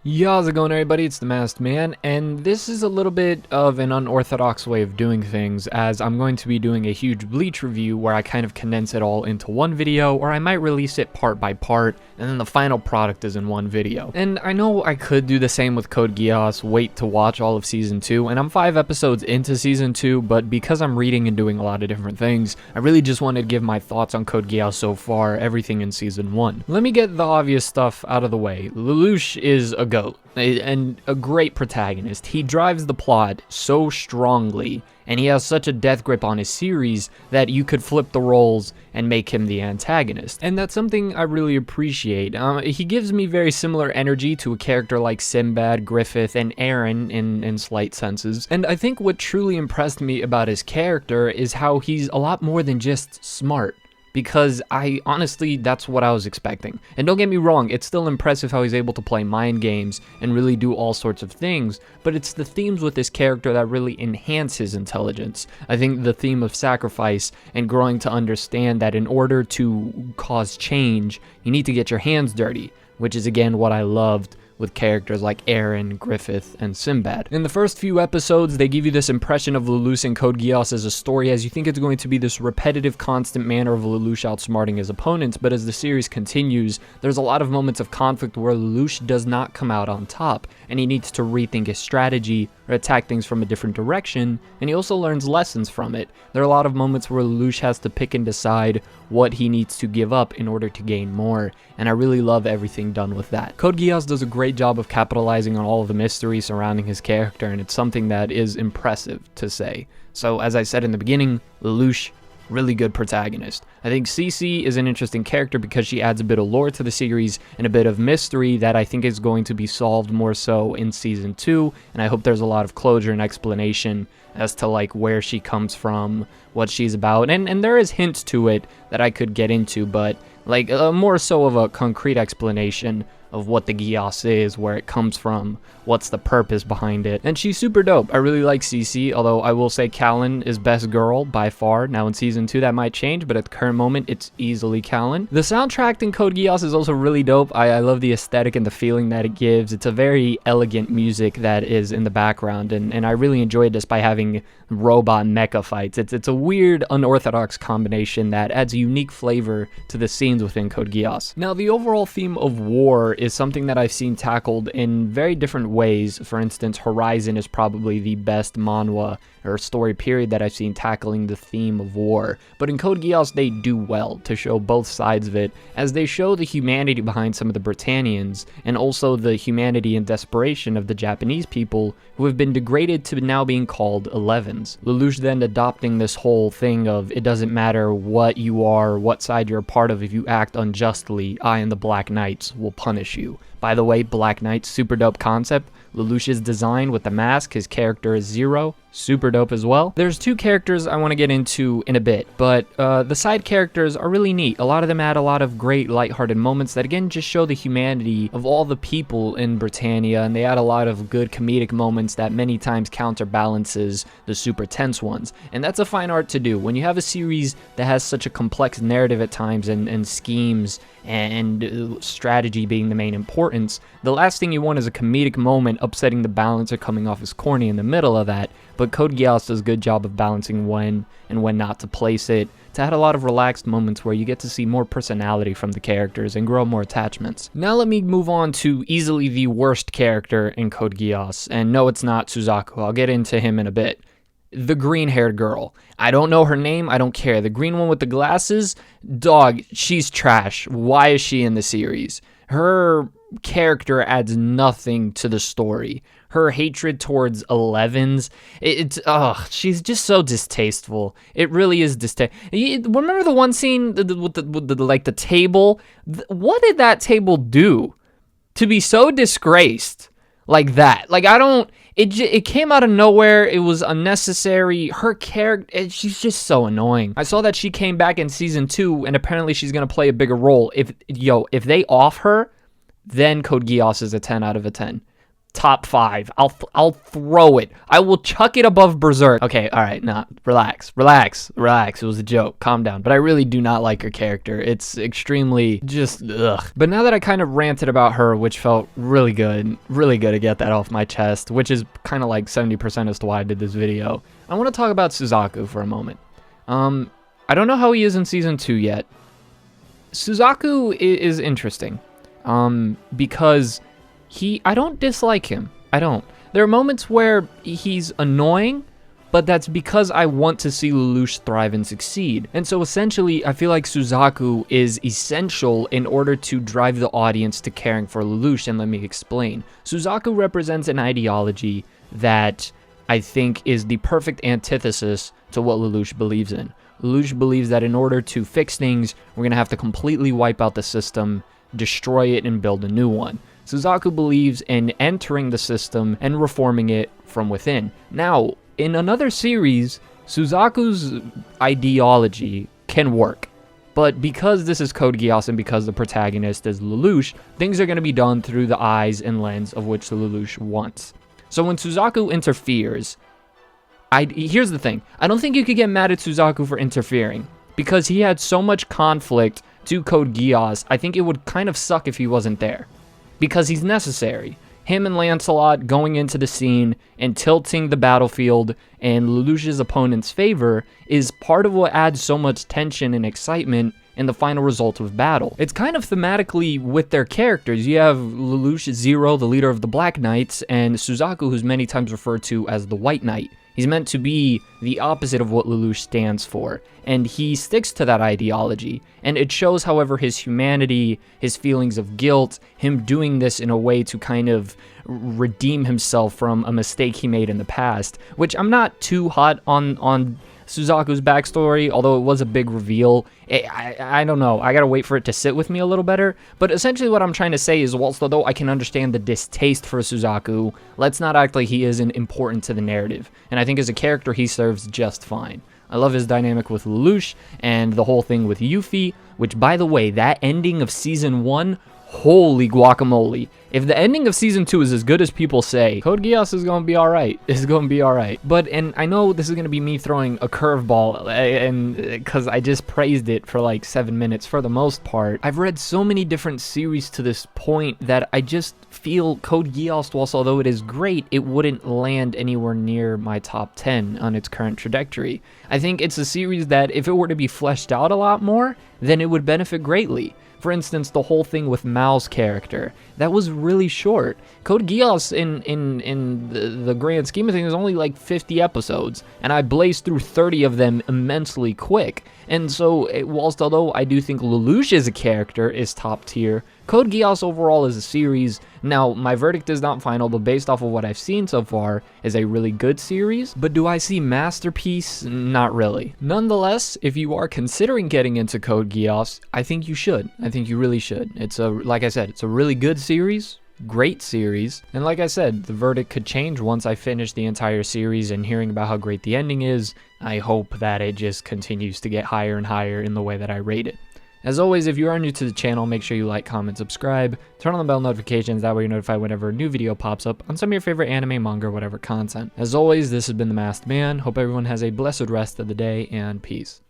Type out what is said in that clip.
Yo, how's it going, everybody? It's the Masked Man, and this is a little bit of an unorthodox way of doing things, as I'm going to be doing a huge Bleach review where I kind of condense it all into one video, or I might release it part by part, and then the final product is in one video. And I know I could do the same with Code Geass, wait to watch all of Season 2, and I'm 5 episodes into Season 2, but because I'm reading and doing a lot of different things, I really just wanted to give my thoughts on Code Geass so far, everything in Season 1. Let me get the obvious stuff out of the way. Lelouch is a GOAT, and a great protagonist. He drives the plot so strongly, and he has such a death grip on his series that you could flip the roles and make him the antagonist. And that's something I really appreciate. He gives me very similar energy to a character like Sinbad, Griffith, and Eren in slight senses. And I think what truly impressed me about his character is how he's a lot more than just smart. Because honestly, that's what I was expecting. And don't get me wrong, it's still impressive how he's able to play mind games and really do all sorts of things, but it's the themes with this character that really enhance his intelligence. I think the theme of sacrifice and growing to understand that in order to cause change, you need to get your hands dirty, which is again what I loved with characters like Eren, Griffith, and Sinbad. In the first few episodes, they give you this impression of Lelouch and Code Geass as a story, as you think it's going to be this repetitive, constant manner of Lelouch outsmarting his opponents, but as the series continues, there's a lot of moments of conflict where Lelouch does not come out on top, and he needs to rethink his strategy or attack things from a different direction, and he also learns lessons from it. There are a lot of moments where Lelouch has to pick and decide what he needs to give up in order to gain more, and I really love everything done with that. Code Geass does a great job of capitalizing on all of the mystery surrounding his character, and it's something that is impressive to say. So as I said in the beginning, Lelouch, really good protagonist. I think Cece is an interesting character because she adds a bit of lore to the series and a bit of mystery that I think is going to be solved more so in Season 2, and I hope there's a lot of closure and explanation as to like where she comes from, what she's about, and there is hints to it that I could get into, but like more so of a concrete explanation of what the Geass is, where it comes from, what's the purpose behind it. And she's super dope. I really like Cece, although I will say Callan is best girl by far. Now in Season 2 that might change, but at the current moment it's easily Callan. The soundtrack in Code Geass is also really dope. I love the aesthetic and the feeling that it gives. It's a very elegant music that is in the background, and I really enjoy it just by having robot mecha fights. It's a weird, unorthodox combination that adds a unique flavor to the scenes within Code Geass. Now the overall theme of war is something that I've seen tackled in very different ways. For instance, Horizon is probably the best manhwa or story period that I've seen tackling the theme of war. But in Code Geass, they do well to show both sides of it, as they show the humanity behind some of the Britannians, and also the humanity and desperation of the Japanese people who have been degraded to now being called 11s. Lelouch then adopting this whole thing of it doesn't matter what you are, what side you're a part of, if you act unjustly, I and the Black Knights will punish you. By the way, Black Knight, super dope concept. Lelouch's design with the mask, his character is Zero, super dope as well. There's two characters I want to get into in a bit, but the side characters are really neat. A lot of them add a lot of great lighthearted moments that again just show the humanity of all the people in Britannia, and they add a lot of good comedic moments that many times counterbalances the super tense ones. And that's a fine art to do. When you have a series that has such a complex narrative at times and schemes and strategy being the main importance, the last thing you want is a comedic moment upsetting the balance or coming off as corny in the middle of that. But Code Geass does a good job of balancing when and when not to place it, to add a lot of relaxed moments where you get to see more personality from the characters and grow more attachments. Now let me move on to easily the worst character in Code Geass, and no, it's not Suzaku. I'll get into him in a bit. The green-haired girl. I don't know her name, I don't care. The green one with the glasses? Dog, she's trash. Why is she in the series? Her character adds nothing to the story. Her hatred towards 11s, she's just so distasteful. It really is distasteful. Remember the one scene with the table? What did that table do to be so disgraced like that? Like, it came out of nowhere. It was unnecessary. Her character, she's just so annoying. I saw that she came back in Season 2, and apparently she's going to play a bigger role. If they off her, then Code Geass is a 10 out of a 10. top 5. I'll throw it. I will chuck it above Berserk. Okay, all right, nah, relax. It was a joke. Calm down. But I really do not like her character. It's extremely just ugh. But now that I kind of ranted about her, which felt really good to get that off my chest, which is kind of like 70% as to why I did this video, I want to talk about Suzaku for a moment. I don't know how he is in season 2 yet. Suzaku is interesting, because I don't dislike him. I don't. There are moments where he's annoying, but that's because I want to see Lelouch thrive and succeed. And so essentially, I feel like Suzaku is essential in order to drive the audience to caring for Lelouch, and let me explain. Suzaku represents an ideology that I think is the perfect antithesis to what Lelouch believes in. Lelouch believes that in order to fix things, we're going to have to completely wipe out the system, destroy it, and build a new one. Suzaku believes in entering the system and reforming it from within. Now, in another series, Suzaku's ideology can work. But because this is Code Geass and because the protagonist is Lelouch, things are going to be done through the eyes and lens of which Lelouch wants. So when Suzaku interferes, here's the thing. I don't think you could get mad at Suzaku for interfering, because he had so much conflict to Code Geass. I think it would kind of suck if he wasn't there, because he's necessary. Him and Lancelot going into the scene and tilting the battlefield in Lelouch's opponent's favor is part of what adds so much tension and excitement in the final result of battle. It's kind of thematically with their characters. You have Lelouch Zero, the leader of the Black Knights, and Suzaku, who's many times referred to as the White Knight. He's meant to be the opposite of what Lelouch stands for, and he sticks to that ideology. And it shows, however, his humanity, his feelings of guilt, him doing this in a way to kind of redeem himself from a mistake he made in the past, which I'm not too hot on Suzaku's backstory, although it was a big reveal. I don't know. I gotta wait for it to sit with me a little better. But essentially what I'm trying to say is, whilst although I can understand the distaste for Suzaku, let's not act like he isn't important to the narrative. And I think as a character, he serves just fine. I love his dynamic with Lelouch and the whole thing with Yuffie, which, by the way, that ending of Season 1, holy guacamole. If the ending of Season 2 is as good as people say, Code Geass is going to be alright. It's going to be alright. But, and I know this is going to be me throwing a curveball, and because I just praised it for like 7 minutes for the most part. I've read so many different series to this point that I just feel Code Geass, whilst although it is great, it wouldn't land anywhere near my top 10 on its current trajectory. I think it's a series that if it were to be fleshed out a lot more, then it would benefit greatly. For instance, the whole thing with Mao's character, that was really short. Code Geass, in the grand scheme of things, is only like 50 episodes, and I blazed through 30 of them immensely quick. And so, whilst although I do think Lelouch as a character is top tier, Code Geass overall as a series, now my verdict is not final, but based off of what I've seen so far, is a really good series. But do I see masterpiece? Not really. Nonetheless, if you are considering getting into Code Geass, I think you should. I think you really should. It's like I said, it's a really good series. Great series, and like I said, the verdict could change once I finish the entire series, and hearing about how great the ending is, I hope that it just continues to get higher and higher in the way that I rate it. As always, if you are new to the channel, make sure you like, comment, subscribe, turn on the bell notifications, that way you're notified whenever a new video pops up on some of your favorite anime, manga, or whatever content. As always, this has been The Masked Man. Hope everyone has a blessed rest of the day, and peace.